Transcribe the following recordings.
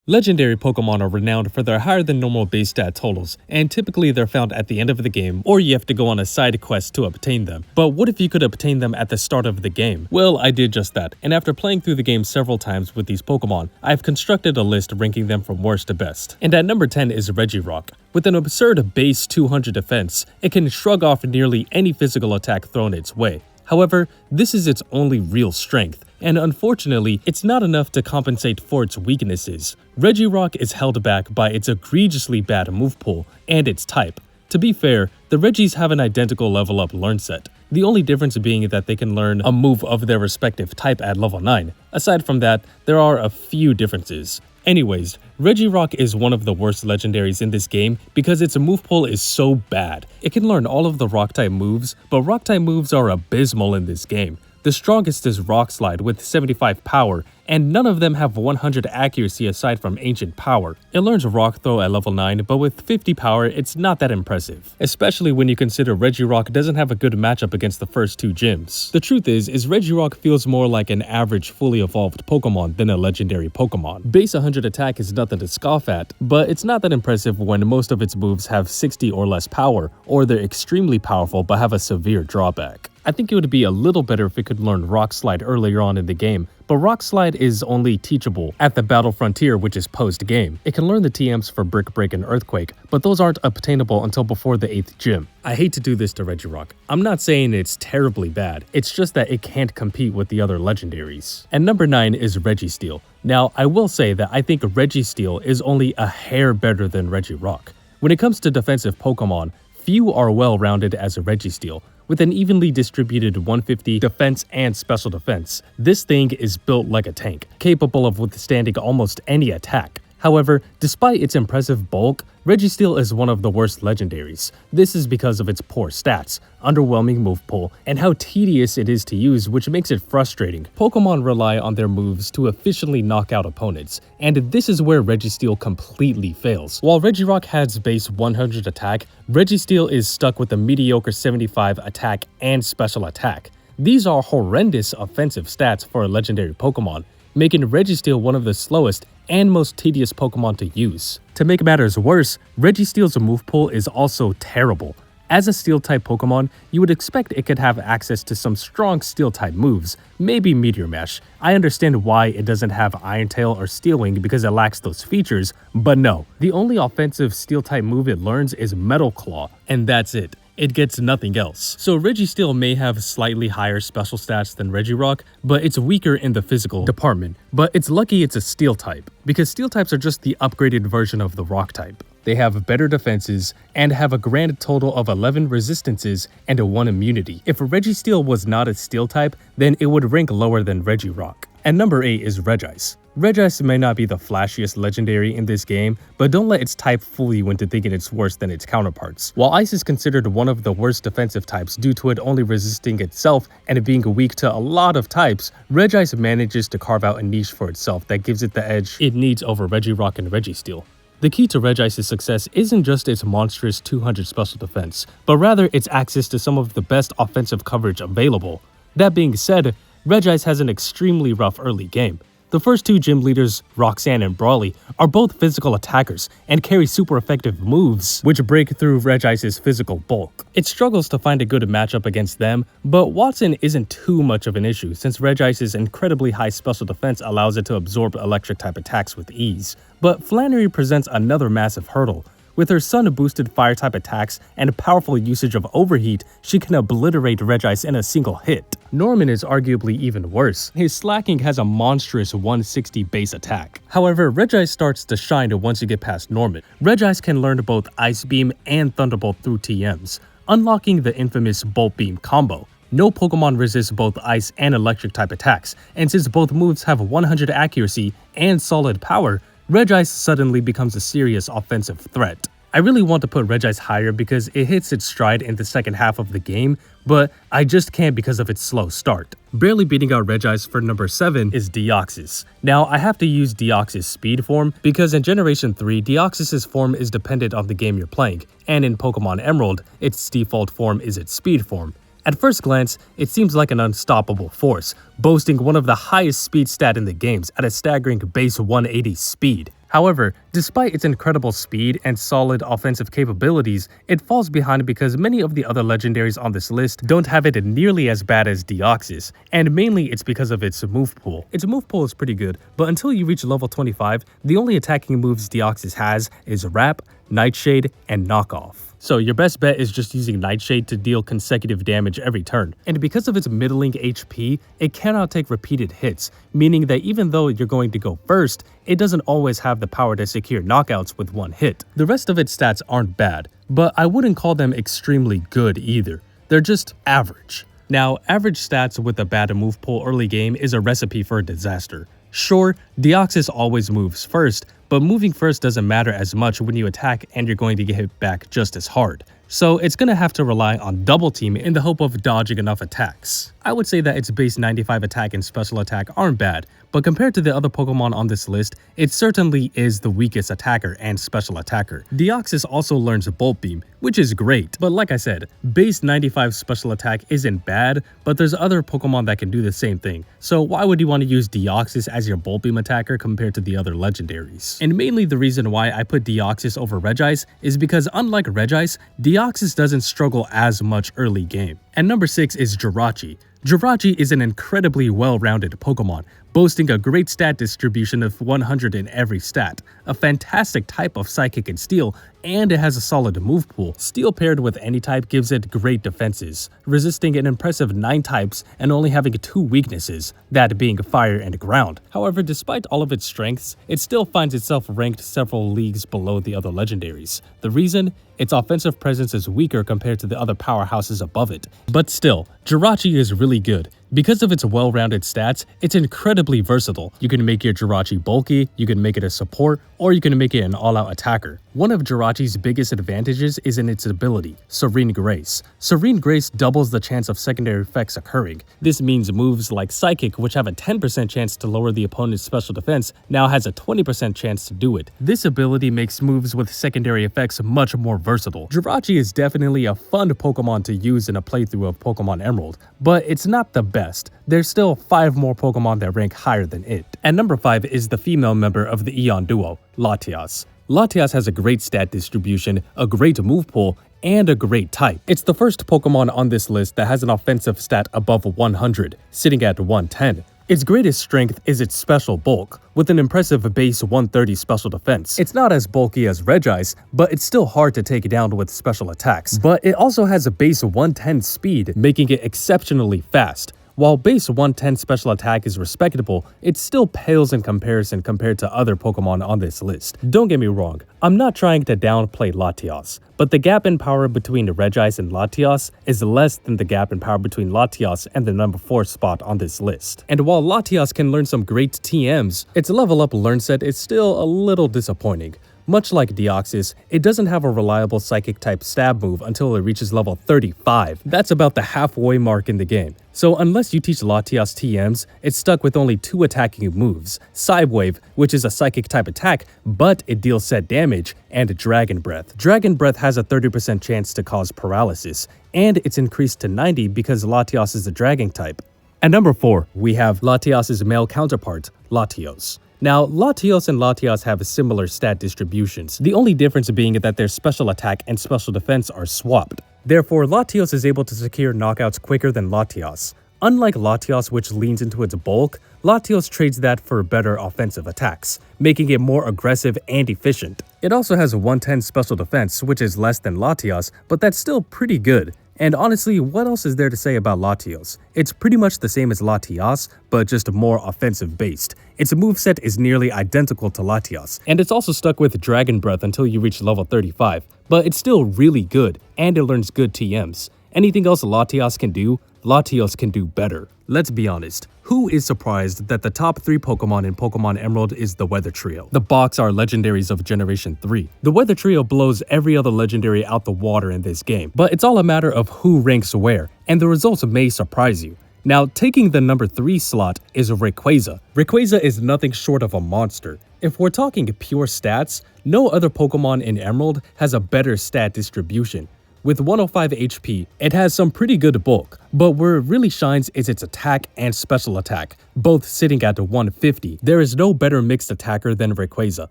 Legendary Pokemon are renowned for their higher than normal base stat totals, and typically they're found at the end of the game, or you have to go on a side quest to obtain them. But what if you could obtain them at the start of the game? Well, I did just that, and after playing through the game several times with these Pokemon, I've constructed a list ranking them from worst to best. And at number 10 is Regirock. With an absurd base 200 defense, it can shrug off nearly any physical attack thrown its way. However, this is its only real strength, and unfortunately, it's not enough to compensate for its weaknesses. Regirock is held back by its egregiously bad move pool and its type. To be fair, the Regis have an identical level up learn set, the only difference being that they can learn a move of their respective type at level 9. Aside from that, there are a few differences. Anyways, Regirock is one of the worst legendaries in this game because its move pool is so bad. It can learn all of the rock-type moves, but rock-type moves are abysmal in this game. The strongest is Rock Slide with 75 power, and none of them have 100 accuracy aside from Ancient Power. It learns Rock Throw at level 9, but with 50 power, it's not that impressive, especially when you consider Regirock doesn't have a good matchup against the first two gyms. The truth is Regirock feels more like an average fully evolved Pokemon than a legendary Pokemon. Base 100 attack is nothing to scoff at, but it's not that impressive when most of its moves have 60 or less power, or they're extremely powerful but have a severe drawback. I think it would be a little better if it could learn Rock Slide earlier on in the game, but Rock Slide is only teachable at the Battle Frontier, which is post-game. It can learn the TMs for Brick Break and Earthquake, but those aren't obtainable until before the 8th gym. I hate to do this to Regirock. I'm not saying it's terribly bad, it's just that it can't compete with the other legendaries. And number 9 is Registeel. Now, I will say that I think Registeel is only a hair better than Regirock. When it comes to defensive Pokemon, few are well-rounded as a Registeel. With an evenly distributed 150 defense and special defense, this thing is built like a tank, capable of withstanding almost any attack. However, despite its impressive bulk, Registeel is one of the worst legendaries. This is because of its poor stats, underwhelming move pool, and how tedious it is to use, which makes it frustrating. Pokemon rely on their moves to efficiently knock out opponents, and this is where Registeel completely fails. While Regirock has base 100 attack, Registeel is stuck with a mediocre 75 attack and special attack. These are horrendous offensive stats for a legendary Pokemon, making Registeel one of the slowest and most tedious Pokemon to use. To make matters worse, Registeel's move pool is also terrible. As a Steel-type Pokemon, you would expect it could have access to some strong Steel-type moves, maybe Meteor Mash. I understand why it doesn't have Iron Tail or Steel Wing because it lacks those features, but no. The only offensive Steel-type move it learns is Metal Claw, and that's it. It gets nothing else. So Registeel may have slightly higher special stats than Regirock, but it's weaker in the physical department. But it's lucky it's a Steel type, because Steel types are just the upgraded version of the Rock type. They have better defenses and have a grand total of 11 resistances and 1 immunity. If Registeel was not a Steel type, then it would rank lower than Regirock. And number 8 is Regice. Regice may not be the flashiest legendary in this game, but don't let its type fool you into thinking it's worse than its counterparts. While Ice is considered one of the worst defensive types due to it only resisting itself and it being weak to a lot of types, Regice manages to carve out a niche for itself that gives it the edge it needs over Regirock and Registeel. The key to Regice's success isn't just its monstrous 200 special defense, but rather its access to some of the best offensive coverage available. That being said, Regice has an extremely rough early game. The first two gym leaders, Roxanne and Brawly, are both physical attackers and carry super effective moves, which break through Regice's physical bulk. It struggles to find a good matchup against them, but Watson isn't too much of an issue since Regice's incredibly high special defense allows it to absorb electric-type attacks with ease. But Flannery presents another massive hurdle. With her sun-boosted fire-type attacks and powerful usage of Overheat, she can obliterate Regice in a single hit. Norman is arguably even worse. His Slacking has a monstrous 160 base attack. However, Regice starts to shine once you get past Norman. Regice can learn both Ice Beam and Thunderbolt through TMs, unlocking the infamous Bolt Beam combo. No Pokemon resists both Ice and Electric-type attacks, and since both moves have 100 accuracy and solid power, Regice suddenly becomes a serious offensive threat. I really want to put Regice higher because it hits its stride in the second half of the game, but I just can't because of its slow start. Barely beating out Regice for number 7 is Deoxys. Now, I have to use Deoxys speed form because in Generation 3, Deoxys' form is dependent on the game you're playing, and in Pokemon Emerald, its default form is its speed form. At first glance, it seems like an unstoppable force, boasting one of the highest speed stat in the games at a staggering base 180 speed. However, despite its incredible speed and solid offensive capabilities, it falls behind because many of the other legendaries on this list don't have it nearly as bad as Deoxys, and mainly it's because of its move pool. Its move pool is pretty good, but until you reach level 25, the only attacking moves Deoxys has is Wrap, Nightshade, and Knockoff. So your best bet is just using Nightshade to deal consecutive damage every turn. And because of its middling HP, it cannot take repeated hits, meaning that even though you're going to go first, it doesn't always have the power to secure knockouts with one hit. The rest of its stats aren't bad, but I wouldn't call them extremely good either. They're just average. Now, average stats with a bad move pool early game is a recipe for a disaster. Sure, Deoxys always moves first, but moving first doesn't matter as much when you attack and you're going to get hit back just as hard. So it's going to have to rely on double team in the hope of dodging enough attacks. I would say that its base 95 attack and special attack aren't bad, but compared to the other Pokemon on this list, it certainly is the weakest attacker and special attacker. Deoxys also learns Bolt Beam, which is great, but like I said, base 95 special attack isn't bad, but there's other Pokemon that can do the same thing. So why would you want to use Deoxys as your Bolt Beam attacker compared to the other legendaries? And mainly the reason why I put Deoxys over Regice is because unlike Regice, Deoxys doesn't struggle as much early game. And number 6 is Jirachi. Jirachi is an incredibly well-rounded Pokemon, boasting a great stat distribution of 100 in every stat, a fantastic type of Psychic and Steel, and it has a solid move pool. Steel paired with any type gives it great defenses, resisting an impressive 9 types and only having 2 weaknesses, that being Fire and Ground. However, despite all of its strengths, it still finds itself ranked several leagues below the other legendaries. The reason? Its offensive presence is weaker compared to the other powerhouses above it. But still, Jirachi is really good. Because of its well-rounded stats, it's incredibly versatile. You can make your Jirachi bulky, you can make it a support, or you can make it an all-out attacker. One of Jirachi's biggest advantages is in its ability, Serene Grace. Serene Grace doubles the chance of secondary effects occurring. This means moves like Psychic, which have a 10% chance to lower the opponent's special defense, now has a 20% chance to do it. This ability makes moves with secondary effects much more versatile. Jirachi is definitely a fun Pokemon to use in a playthrough of Pokemon Emerald, but it's not the best. There's still 5 more Pokemon that rank higher than it. And number 5 is the female member of the Eon duo, Latias. Latias has a great stat distribution, a great move pool, and a great type. It's the first Pokemon on this list that has an offensive stat above 100, sitting at 110. Its greatest strength is its special bulk, with an impressive base 130 special defense. It's not as bulky as Regice, but it's still hard to take down with special attacks. But it also has a base 110 speed, making it exceptionally fast. While base 110 special attack is respectable, it still pales in comparison compared to other Pokemon on this list. Don't get me wrong, I'm not trying to downplay Latias, but the gap in power between Regice and Latias is less than the gap in power between Latias and the number 4 spot on this list. And while Latias can learn some great TMs, its level up learn set is still a little disappointing. Much like Deoxys, it doesn't have a reliable Psychic-type stab move until it reaches level 35. That's about the halfway mark in the game. So unless you teach Latias TMs, it's stuck with only 2 attacking moves, Psywave, which is a Psychic-type attack, but it deals set damage, and Dragon Breath. Dragon Breath has a 30% chance to cause paralysis, and it's increased to 90 because Latias is a Dragon type. At number 4, we have Latias' male counterpart, Latios. Now, Latios and Latias have similar stat distributions, the only difference being that their special attack and special defense are swapped. Therefore, Latios is able to secure knockouts quicker than Latias. Unlike Latias, which leans into its bulk, Latios trades that for better offensive attacks, making it more aggressive and efficient. It also has a 110 special defense, which is less than Latias, but that's still pretty good. And honestly, what else is there to say about Latios? It's pretty much the same as Latias, but just more offensive based. Its moveset is nearly identical to Latias, and it's also stuck with Dragon Breath until you reach level 35, but it's still really good, and it learns good TMs. Anything else Latias can do, Latios can do better. Let's be honest, who is surprised that the top 3 Pokemon in Pokemon Emerald is the Weather Trio? The Box are legendaries of Generation 3. The Weather Trio blows every other legendary out the water in this game, but it's all a matter of who ranks where, and the results may surprise you. Now, taking the number 3 slot is Rayquaza. Rayquaza is nothing short of a monster. If we're talking pure stats, no other Pokemon in Emerald has a better stat distribution. With 105 HP, it has some pretty good bulk, but where it really shines is its attack and special attack, both sitting at 150. There is no better mixed attacker than Rayquaza,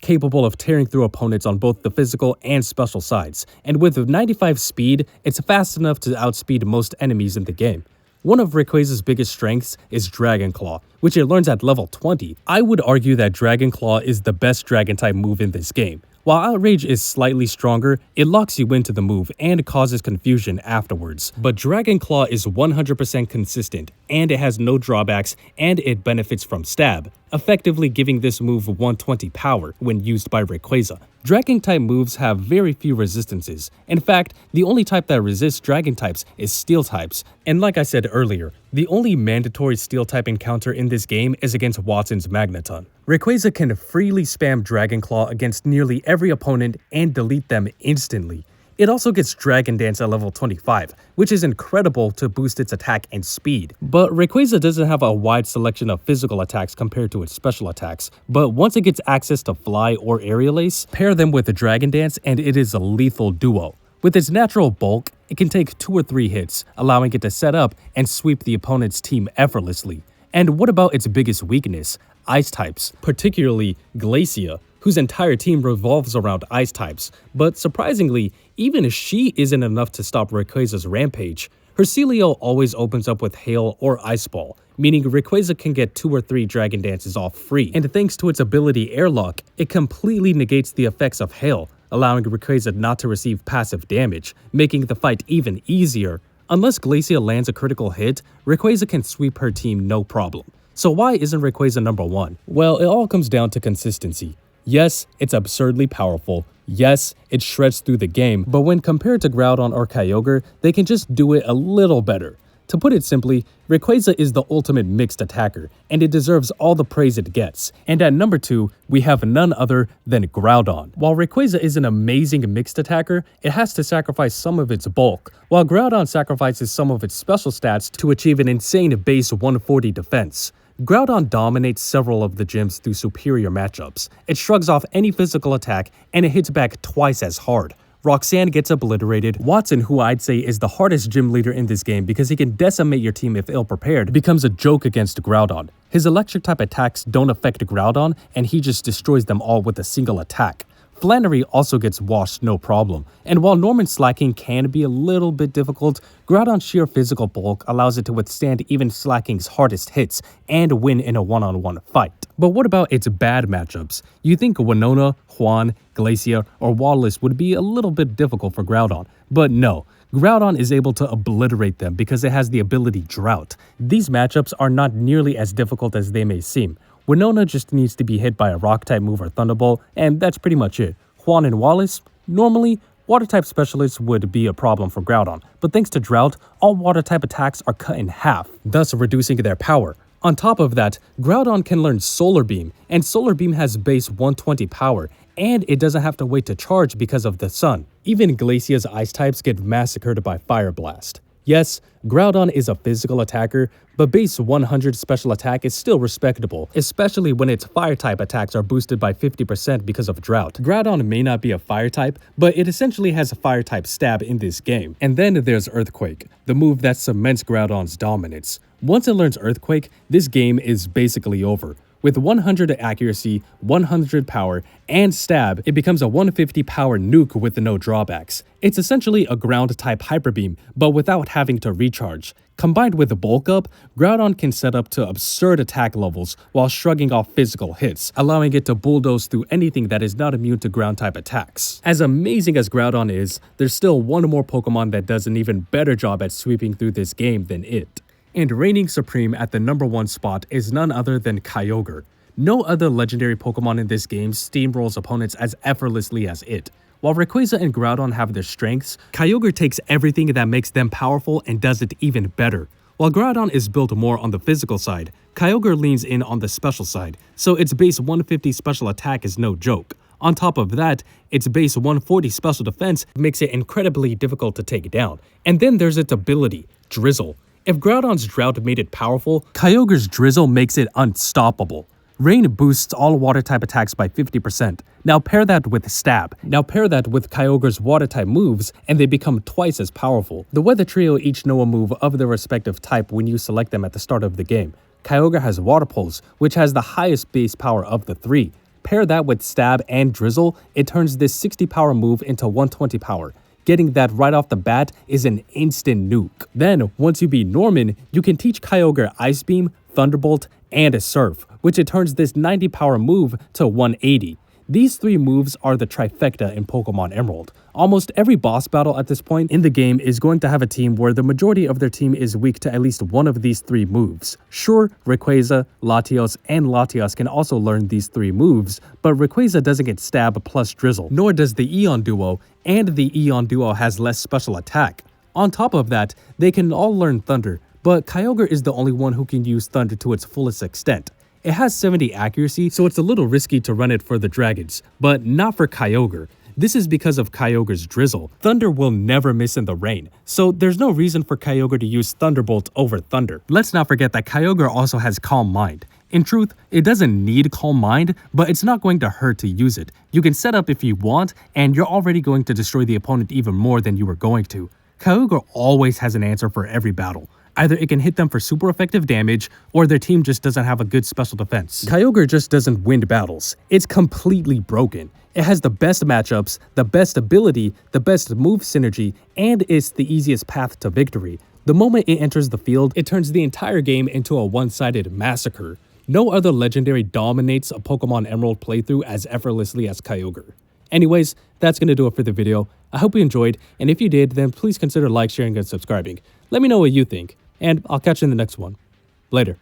capable of tearing through opponents on both the physical and special sides, and with 95 speed, it's fast enough to outspeed most enemies in the game. One of Rayquaza's biggest strengths is Dragon Claw, which it learns at level 20. I would argue that Dragon Claw is the best Dragon-type move in this game. While Outrage is slightly stronger, it locks you into the move and causes confusion afterwards. But Dragon Claw is 100% consistent, and it has no drawbacks, and it benefits from Stab, effectively giving this move 120 power when used by Rayquaza. Dragon-type moves have very few resistances. In fact, the only type that resists Dragon types is Steel types. And like I said earlier, the only mandatory Steel type encounter in this game is against Watson's Magneton. Rayquaza can freely spam Dragon Claw against nearly every opponent and delete them instantly. It also gets Dragon Dance at level 25, which is incredible to boost its attack and speed. But Rayquaza doesn't have a wide selection of physical attacks compared to its special attacks, but once it gets access to Fly or Aerial Ace, pair them with the Dragon Dance and it is a lethal duo. With its natural bulk, it can take 2 or 3 hits, allowing it to set up and sweep the opponent's team effortlessly. And what about its biggest weakness? Ice types, particularly Glacia, whose entire team revolves around ice types. But surprisingly, even she isn't enough to stop Rayquaza's rampage. Her Celio always opens up with Hail or Ice Ball, meaning Rayquaza can get 2 or 3 Dragon Dances off free. And thanks to its ability Airlock, it completely negates the effects of Hail, allowing Rayquaza not to receive passive damage, making the fight even easier. Unless Glacia lands a critical hit, Rayquaza can sweep her team no problem. So why isn't Rayquaza number 1? Well, it all comes down to consistency. Yes, it's absurdly powerful. Yes, it shreds through the game, but when compared to Groudon or Kyogre, they can just do it a little better. To put it simply, Rayquaza is the ultimate mixed attacker, and it deserves all the praise it gets. And at number 2, we have none other than Groudon. While Rayquaza is an amazing mixed attacker, it has to sacrifice some of its bulk, while Groudon sacrifices some of its special stats to achieve an insane base 140 defense. Groudon dominates several of the gyms through superior matchups. It shrugs off any physical attack, and it hits back twice as hard. Roxanne gets obliterated. Watson, who I'd say is the hardest gym leader in this game because he can decimate your team if ill-prepared, becomes a joke against Groudon. His electric-type attacks don't affect Groudon, and he just destroys them all with a single attack. Flannery also gets washed no problem, and while Norman Slacking can be a little bit difficult, Groudon's sheer physical bulk allows it to withstand even Slacking's hardest hits and win in a one-on-one fight. But what about its bad matchups? You think Winona, Juan, Glacia, or Wallace would be a little bit difficult for Groudon, but no. Groudon is able to obliterate them because it has the ability Drought. These matchups are not nearly as difficult as they may seem. Winona just needs to be hit by a Rock-type move or Thunderbolt, and that's pretty much it. Juan and Wallace, normally, Water-type specialists would be a problem for Groudon, but thanks to Drought, all Water-type attacks are cut in half, thus reducing their power. On top of that, Groudon can learn Solar Beam, and Solar Beam has base 120 power, and it doesn't have to wait to charge because of the sun. Even Glacia's ice types get massacred by Fire Blast. Yes, Groudon is a physical attacker, but base 100 special attack is still respectable, especially when its fire-type attacks are boosted by 50% because of Drought. Groudon may not be a fire-type, but it essentially has a fire-type stab in this game. And then there's Earthquake, the move that cements Groudon's dominance. Once it learns Earthquake, this game is basically over. With 100 accuracy, 100 power, and stab, it becomes a 150 power nuke with no drawbacks. It's essentially a ground-type Hyper Beam, but without having to recharge. Combined with the bulk up, Groudon can set up to absurd attack levels while shrugging off physical hits, allowing it to bulldoze through anything that is not immune to ground-type attacks. As amazing as Groudon is, there's still one more Pokemon that does an even better job at sweeping through this game than it. And reigning supreme at the number 1 spot is none other than Kyogre. No other legendary Pokemon in this game steamrolls opponents as effortlessly as it. While Rayquaza and Groudon have their strengths, Kyogre takes everything that makes them powerful and does it even better. While Groudon is built more on the physical side, Kyogre leans in on the special side, so its base 150 special attack is no joke. On top of that, its base 140 special defense makes it incredibly difficult to take down. And then there's its ability, Drizzle. If Groudon's Drought made it powerful, Kyogre's Drizzle makes it unstoppable. Rain boosts all water-type attacks by 50%. Now pair that with Stab. Now pair that with Kyogre's water-type moves, and they become twice as powerful. The Weather Trio each know a move of their respective type when you select them at the start of the game. Kyogre has Water Pulse, which has the highest base power of the three. Pair that with Stab and Drizzle, it turns this 60 power move into 120 power. Getting that right off the bat is an instant nuke. Then, once you beat Norman, you can teach Kyogre Ice Beam, Thunderbolt, and a Surf, which it turns this 90 power move to 180. These three moves are the trifecta in Pokemon Emerald. Almost every boss battle at this point in the game is going to have a team where the majority of their team is weak to at least one of these three moves. Sure, Rayquaza, Latios, and Latias can also learn these three moves, but Rayquaza doesn't get Stab plus Drizzle, nor does the Eon Duo, and the Eon Duo has less special attack. On top of that, they can all learn Thunder, but Kyogre is the only one who can use Thunder to its fullest extent. It has 70 accuracy, so it's a little risky to run it for the dragons, but not for Kyogre. This is because of Kyogre's Drizzle. Thunder will never miss in the rain, so there's no reason for Kyogre to use Thunderbolt over Thunder. Let's not forget that Kyogre also has Calm Mind. In truth, it doesn't need Calm Mind, but it's not going to hurt to use it. You can set up if you want, and you're already going to destroy the opponent even more than you were going to. Kyogre always has an answer for every battle. Either it can hit them for super effective damage, or their team just doesn't have a good special defense. Kyogre just doesn't win battles. It's completely broken. It has the best matchups, the best ability, the best move synergy, and it's the easiest path to victory. The moment it enters the field, it turns the entire game into a one-sided massacre. No other legendary dominates a Pokemon Emerald playthrough as effortlessly as Kyogre. Anyways, that's gonna do it for the video. I hope you enjoyed, and if you did, then please consider sharing, and subscribing. Let me know what you think, and I'll catch you in the next one. Later.